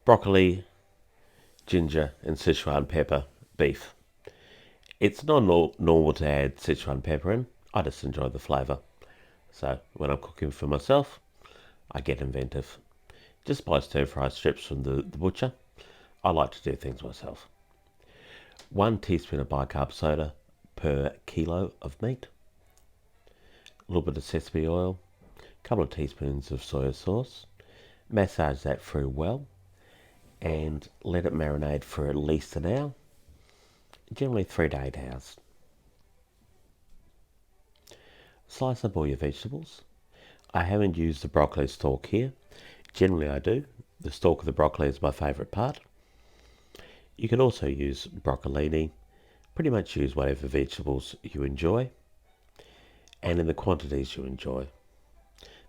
Broccoli, ginger and Szechuan pepper beef. It's not normal to add Szechuan pepper in. I just enjoy the flavour. So when I'm cooking for myself, I get inventive. Just buy stir-fry strips from the butcher. I like to do things myself. 1 teaspoon of bicarb soda per kilo of meat. A little bit of sesame oil. A couple of teaspoons of soy sauce. Massage that through well and let it marinate for at least an hour. Generally 3 to 8 hours. Slice up all your vegetables. I haven't used the broccoli stalk here. Generally I do. The stalk of the broccoli is my favourite part. You can also use broccolini. Pretty much use whatever vegetables you enjoy and in the quantities you enjoy.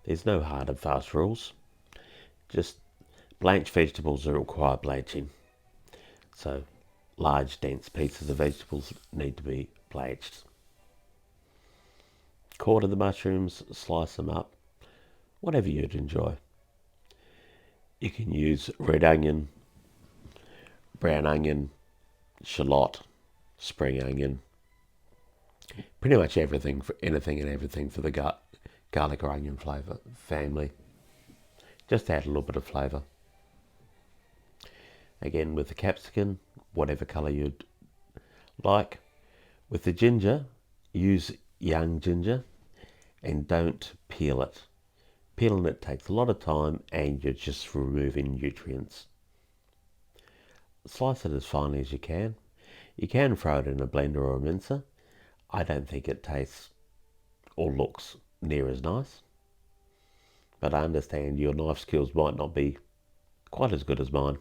There's no hard and fast rules. Just blanched vegetables that require blanching. So large dense pieces of vegetables need to be blanched. Quarter the mushrooms, slice them up, whatever you'd enjoy. You can use red onion, brown onion, shallot, spring onion, pretty much everything, for anything and everything for the garlic or onion flavour family. Just add a little bit of flavour. Again with the capsicum, whatever colour you'd like. With the ginger, use young ginger and don't peel it. Peeling it takes a lot of time and you're just removing nutrients. Slice it as finely as you can. You can throw it in a blender or a mincer. I don't think it tastes or looks near as nice. But I understand your knife skills might not be quite as good as mine,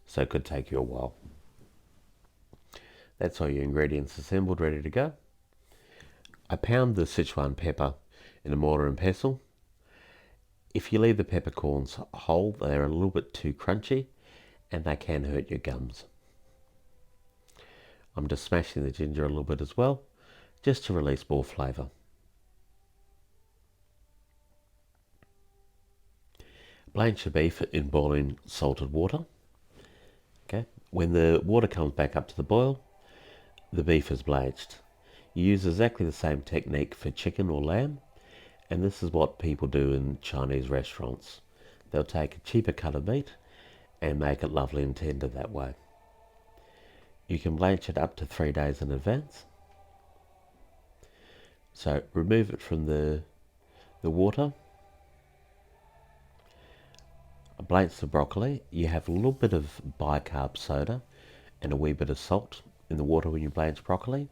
so it could take you a while. That's all your ingredients assembled, ready to go. I pound the Szechuan pepper in a mortar and pestle. If you leave the peppercorns whole, they're a little bit too crunchy and they can hurt your gums. I'm just smashing the ginger a little bit as well, just to release more flavour. Blanch your beef in boiling salted water. Okay. When the water comes back up to the boil, the beef is blanched. You use exactly the same technique for chicken or lamb, and this is what people do in Chinese restaurants. They'll take a cheaper cut of meat and make it lovely and tender that way. You can blanch it up to 3 days in advance. So remove it from the water. Blanch the broccoli. You have a little bit of bicarb soda and a wee bit of salt in the water when you blanch broccoli.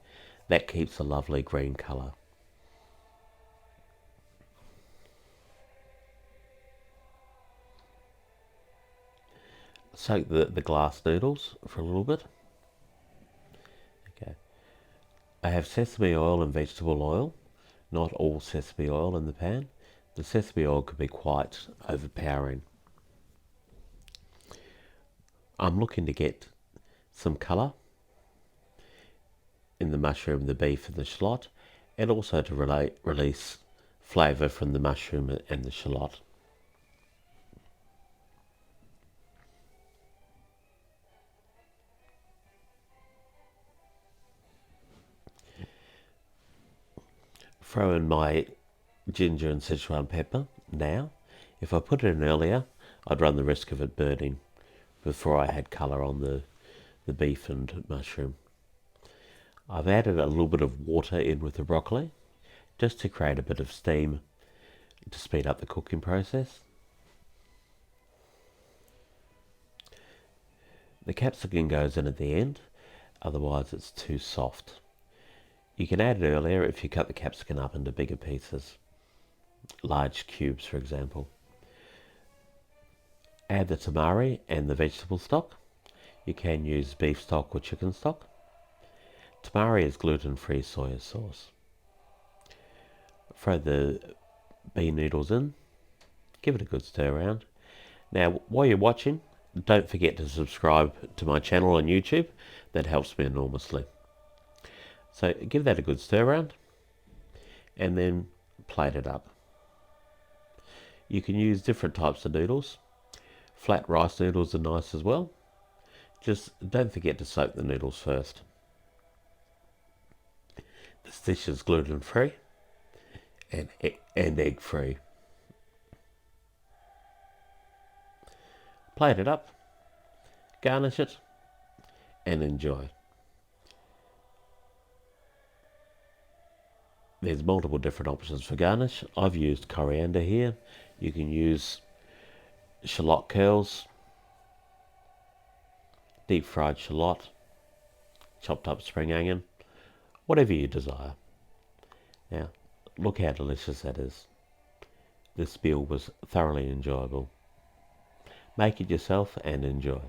That keeps a lovely green colour. Soak the glass noodles for a little bit. Okay. I have sesame oil and vegetable oil, not all sesame oil in the pan. The sesame oil could be quite overpowering. I'm looking to get some colour in the mushroom, the beef and the shallot, and also to release flavour from the mushroom and the shallot. Throw in my ginger and Szechuan pepper now. If I put it in earlier, I'd run the risk of it burning before I had colour on the beef and mushroom. I've added a little bit of water in with the broccoli, just to create a bit of steam to speed up the cooking process. The capsicum goes in at the end, otherwise it's too soft. You can add it earlier if you cut the capsicum up into bigger pieces, large cubes for example. Add the tamari and the vegetable stock. You can use beef stock or chicken stock. Tamari is gluten-free soya sauce. Throw the bean noodles in. Give it a good stir around. Now, while you're watching, don't forget to subscribe to my channel on YouTube. That helps me enormously. So give that a good stir around and then plate it up. You can use different types of noodles. Flat rice noodles are nice as well. Just don't forget to soak the noodles first. This dish is gluten-free and egg-free. Plate it up, garnish it, and enjoy. There's multiple different options for garnish. I've used coriander here. You can use shallot curls, deep fried shallot, chopped up spring onion, whatever you desire. Now, look how delicious that is. This meal was thoroughly enjoyable. Make it yourself and enjoy.